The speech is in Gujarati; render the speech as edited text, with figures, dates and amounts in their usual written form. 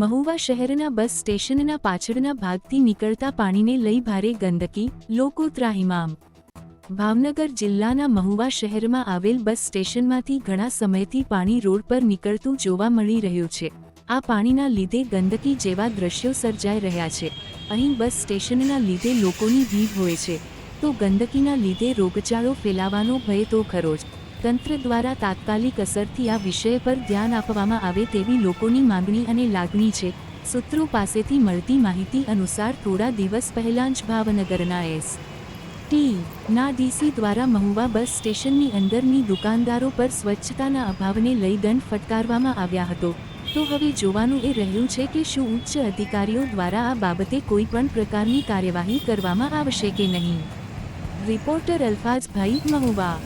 મહુવા શહેરના બસ સ્ટેશનના પાછળના ભાગથી નીકળતા પાણીને લઈ ભારે ગંદકી, લોકો ત્રાહિમામ। ભાવનગર જિલ્લાના મહુવા શહેરમાં આવેલ બસ સ્ટેશનમાંથી ઘણા સમયથી પાણી રોડ પર નીકળતું જોવા મળી રહ્યું છે। આ પાણીના લીધે ગંદકી જેવા દ્રશ્યો સર્જાઈ રહ્યા છે। અહીં બસ સ્ટેશનના લીધે લોકોની ભીડ હોય છે, તો ગંદકીના લીધે રોગચાળો ફેલાવાનો ભય તો ખરો જ। તંત્ર દ્વારા તાત્કાલિક અસરથી આ વિષય પર ધ્યાન આપવામાં આવે તેવી લોકોની માંગણી અને લાગણી છે। સૂત્રો પાસેથી મળતી માહિતી અનુસાર થોડા દિવસ પહેલાં જ ભાવનગરના એસ.ટી.ના ડીસી દ્વારા મહુવા બસ સ્ટેશનની અંદરની દુકાનદારો પર સ્વચ્છતાના અભાવને લઈ દંડ ફટકારવામાં આવ્યા હતો। તો હવે જોવાનું એ રહ્યું છે કે શું ઉચ્ચ અધિકારીઓ દ્વારા આ બાબતે કોઈ પણ પ્રકારની કાર્યવાહી કરવામાં આવશે કે નહીં। રિપોર્ટર અલ્ફાઝભાઈ, મહુવા।